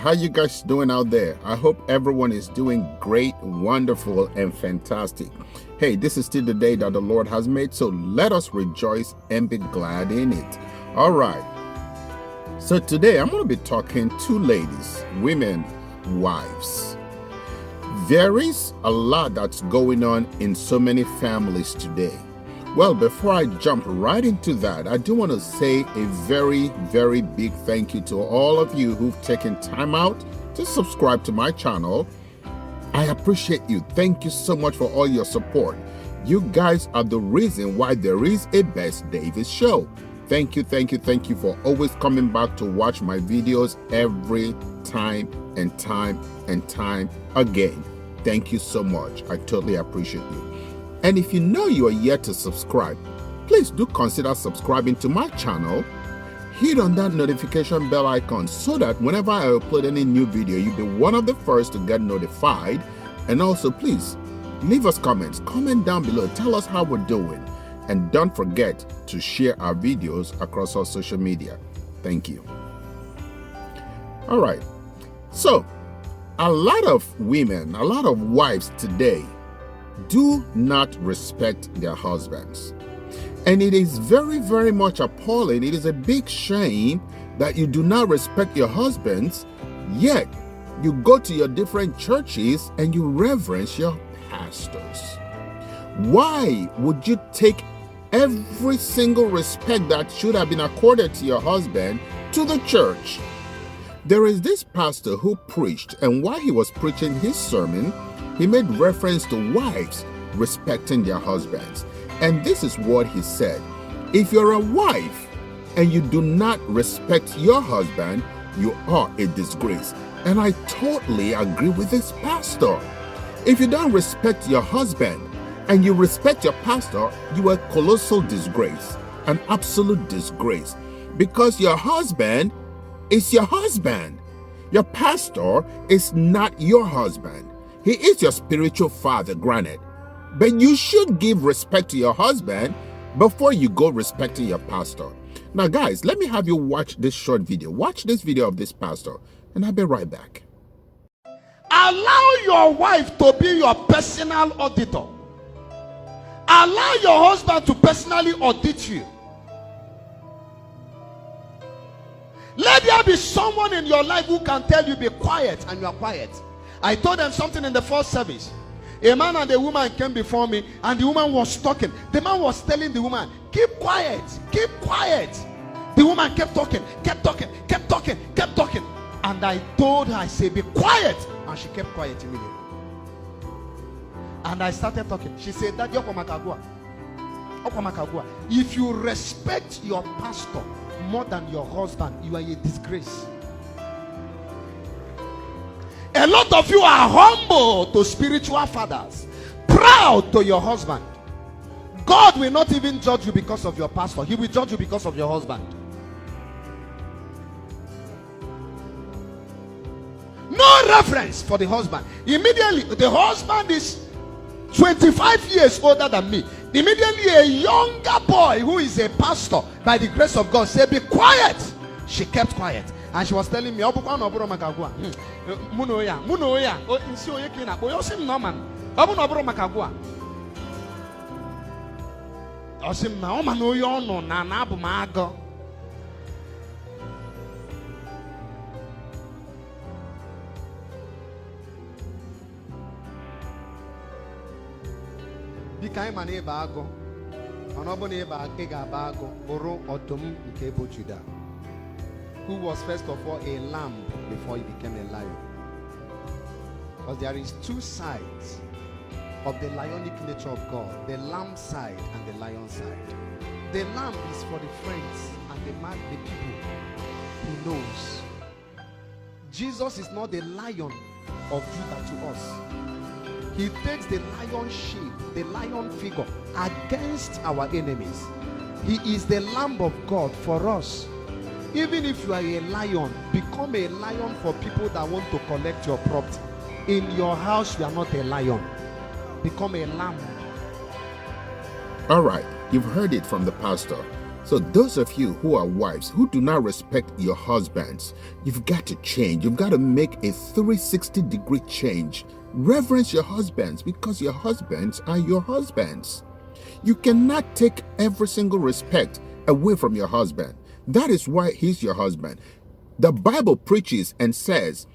how you guys doing out there? I hope everyone is doing great, wonderful, and fantastic. Hey, this is still the day that the Lord has made, so let us rejoice and be glad in it. All right. So today I'm going to be talking to ladies, women, wives. There is a lot that's going on in so many families today. Well, before I jump right into that, I do want to say a very, very big thank you to all of you who've taken time out to subscribe to my channel. I appreciate you. Thank you so much for all your support. You guys are the reason why there is a Bess Davis show. Thank you, thank you, thank you for always coming back to watch my videos every time and time and time again. Thank you so much. I totally appreciate you. And if you know you are yet to subscribe, please do consider subscribing to my channel. Hit on that notification bell icon so that whenever I upload any new video, you'll be one of the first to get notified. And also, please leave us comments. Comment down below. Tell us how we're doing. And don't forget to share our videos across our social media. Thank you. All right. So, a lot of women, a lot of wives today do not respect their husbands. And it is very, very much appalling. It is a big shame that you do not respect your husbands, yet you go to your different churches and you reverence your pastors. Why would you take every single respect that should have been accorded to your husband to the church? There is this pastor who preached, and while he was preaching his sermon, he made reference to wives respecting their husbands. And this is what he said: if you're a wife and you do not respect your husband, you are a disgrace. And I totally agree with this pastor. If you don't respect your husband and you respect your pastor, you are a colossal disgrace, an absolute disgrace, because your husband is your husband. Your pastor is not your husband. He is your spiritual father, granted. But you should give respect to your husband before you go respecting your pastor. Now, guys, let me have you watch this short video. Watch this video of this pastor, and I'll be right back. Allow your wife to be your personal auditor. Allow your husband to personally audit you. Let there be someone in your life who can tell you be quiet, and you are quiet. I told them something in the first service. A man and a woman came before me, and the woman was talking. The man was telling the woman, keep quiet, keep quiet. The woman kept talking, kept talking, kept talking, kept talking. And I told her, I said, be quiet. And she kept quiet immediately. And I started talking. She said, that if you respect your pastor more than your husband, you are a disgrace. A lot of you are humble to spiritual fathers, proud to your husband. God will not even judge you because of your pastor. He will judge you because of your husband. No reference for the husband. Immediately, the husband is 25 years older than me. Immediately, a younger boy who is a pastor, by the grace of God, said, be quiet. She kept quiet. And she was telling me, who was first of all a lamb before he became a lion. Because there is two sides of the lionic nature of God, the lamb side and the lion side. The lamb is for the friends and the people he knows. Jesus is not the lion of Judah to us. He takes the lion shape, the lion figure against our enemies. He is the Lamb of God for us. Even if you are a lion, become a lion for people that want to collect your property. In your house, you are not a lion. Become a lamb. All right, you've heard it from the pastor. So those of you who are wives who do not respect your husbands, you've got to change. You've got to make a 360-degree change. Reverence your husbands because your husbands are your husbands. You cannot take every single respect away from your husband. That is why he's your husband. The Bible preaches and says,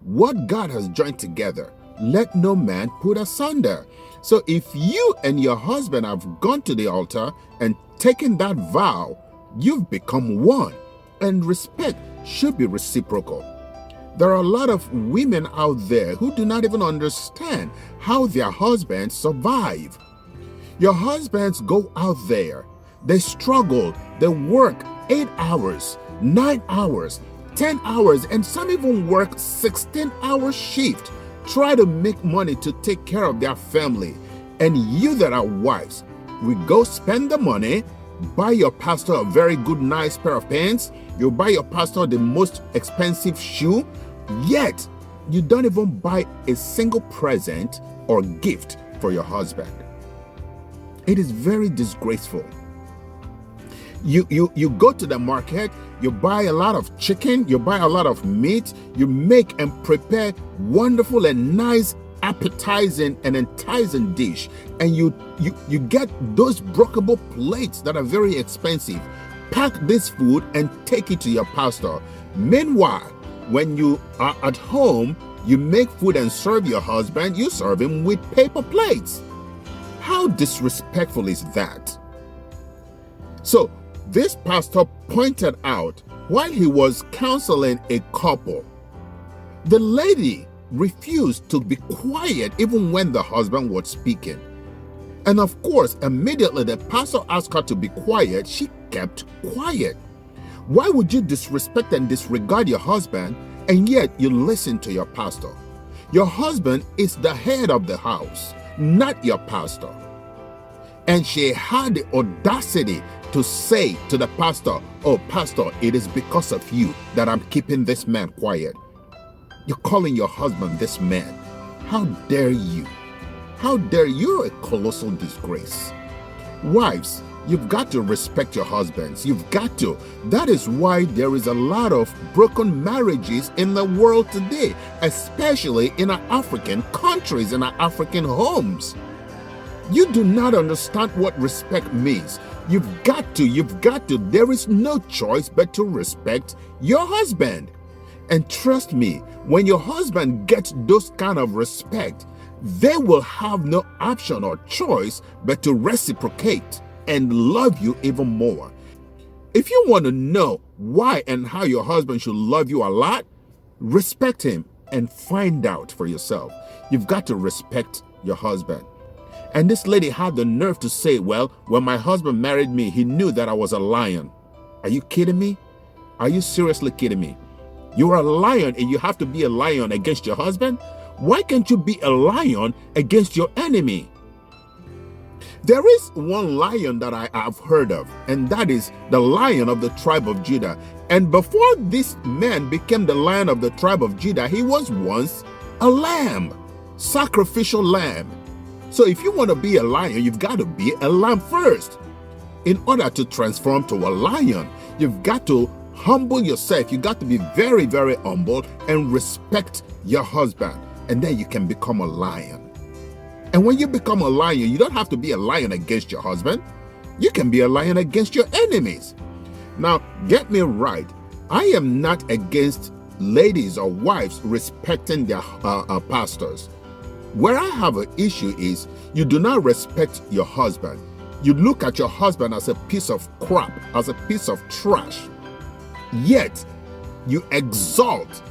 what God has joined together, let no man put asunder. So if you and your husband have gone to the altar and taken that vow, you've become one. And respect should be reciprocal. There are a lot of women out there who do not even understand how their husbands survive. Your husbands go out there, they struggle, they work 8 hours, 9 hours, 10 hours, and some even work 16-hour shift, try to make money to take care of their family. And you that are wives, we go spend the money, buy your pastor a very good, nice pair of pants, you buy your pastor the most expensive shoe, yet you don't even buy a single present or gift for your husband. It is very disgraceful. You go to the market, you buy a lot of chicken, you buy a lot of meat, you make and prepare wonderful and nice, appetizing and enticing dish, and you get those brokeable plates that are very expensive. Pack this food and take it to your pastor. Meanwhile, when you are at home, you make food and serve your husband, you serve him with paper plates. How disrespectful is that? So this pastor pointed out while he was counseling a couple, the lady refused to be quiet even when the husband was speaking. And of course, immediately the pastor asked her to be quiet, she kept quiet. Why would you disrespect and disregard your husband and yet you listen to your pastor? Your husband is the head of the house, not your pastor. And she had the audacity to say to the pastor, oh, pastor, it is because of you that I'm keeping this man quiet. You're calling your husband this man. How dare you? How dare you? You're a colossal disgrace. Wives, you've got to respect your husbands. You've got to. That is why there is a lot of broken marriages in the world today, especially in our African countries, in our African homes. You do not understand what respect means. You've got to. There is no choice but to respect your husband. And trust me, when your husband gets those kind of respect, they will have no option or choice but to reciprocate and love you even more. If you want to know why and how your husband should love you a lot, respect him and find out for yourself. You've got to respect your husband. And this lady had the nerve to say, well, when my husband married me, he knew that I was a lion. Are you kidding me? Are you seriously kidding me? You're a lion and you have to be a lion against your husband? Why can't you be a lion against your enemy? There is one lion that I have heard of, and that is the Lion of the tribe of Judah. And before this man became the Lion of the tribe of Judah, he was once a lamb, sacrificial lamb. So if you want to be a lion, you've got to be a lamb first. In order to transform to a lion, you've got to humble yourself. You got to be very, very humble and respect your husband. And then you can become a lion. And when you become a lion, you don't have to be a lion against your husband. You can be a lion against your enemies. Now, get me right. I am not against ladies or wives respecting their pastors. Where I have an issue is you do not respect your husband. You look at your husband as a piece of crap, as a piece of trash. Yet, you exalt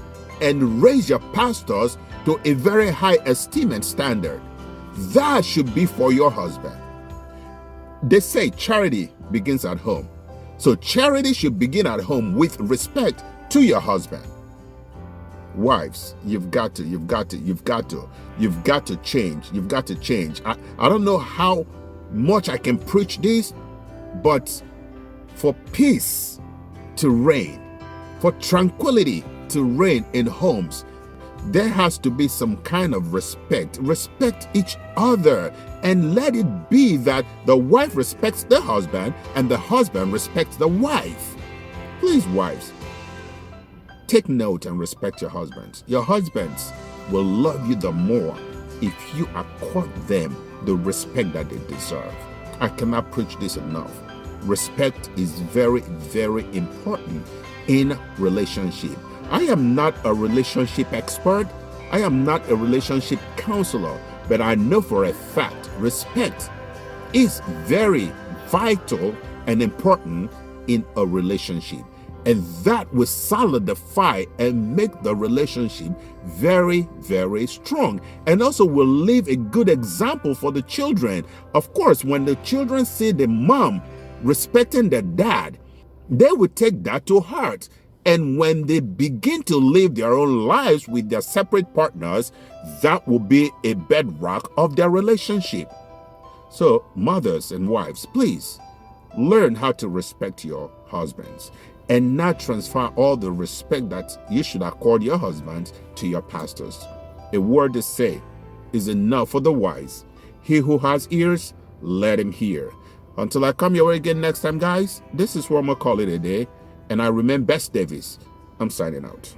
and raise your pastors to a very high esteem and standard. That should be for your husband. They say charity begins at home. So charity should begin at home with respect to your husband. Wives, you've got to change. You've got to change. I don't know how much I can preach this, but for peace to reign, for tranquility to reign in homes, There has to be some kind of respect. Respect each other, and let it be that the wife respects the husband and the husband respects the wife. Please, wives, take note and respect your husbands. Your husbands will love you the more if you accord them the respect that they deserve. I cannot preach this enough. Respect is very, very important in relationship. I am not a relationship expert. I am not a relationship counselor, but I know for a fact respect is very vital and important in a relationship. And that will solidify and make the relationship very, very strong. And also will leave a good example for the children. Of course, when the children see the mom respecting the dad, they will take that to heart. And when they begin to live their own lives with their separate partners, that will be a bedrock of their relationship. So, mothers and wives, please learn how to respect your husbands and not transfer all the respect that you should accord your husbands to your pastors. A word to say is enough for the wise. He who has ears, let him hear. Until I come your way again next time, guys, this is where I'm going to call it a day. And I remain Best Davis. I'm signing out.